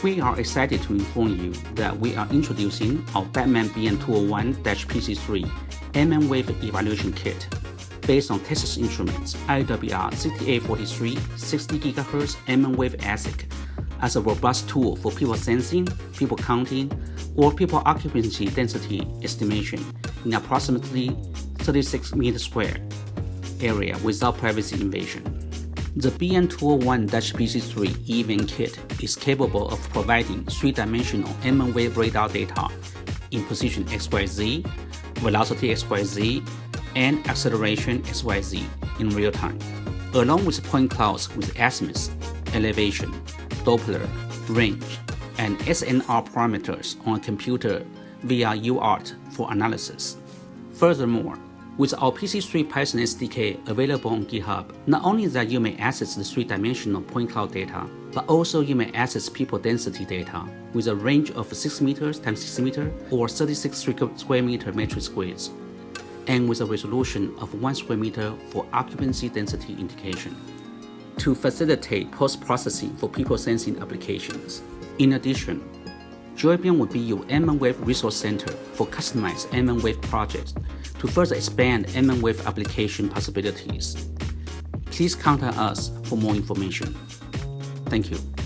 We are excited to inform you that we are introducing our Batman BM201-PC3 mmWave Evaluation Kit based on Texas Instruments IWR 6843 60 GHz mmWave ASIC as a robust tool for people sensing, people counting, or people occupancy density estimation in approximately 36 meters squared area without privacy invasion. The BM201-PC3 EVM Kit is capable of providing three-dimensional mmWave radar data in position XYZ, velocity XYZ, and acceleration XYZ in real time, along with point clouds with azimuth, elevation, doppler, range, and SNR parameters on a computer via UART for analysis. Furthermore, with our PC3 Python SDK available on GitHub, not only that you may access the three-dimensional point cloud data, but also you may access people density data with a range of 6 meters times 6 meters or 36 square meter metric squares, and with a resolution of 1 square meter for occupancy density indication to facilitate post-processing for people sensing applications. In addition, Joybian will be your mmWave resource center for customized mmWave projects to further expand mmWave application possibilities. Please contact us for more information. Thank you.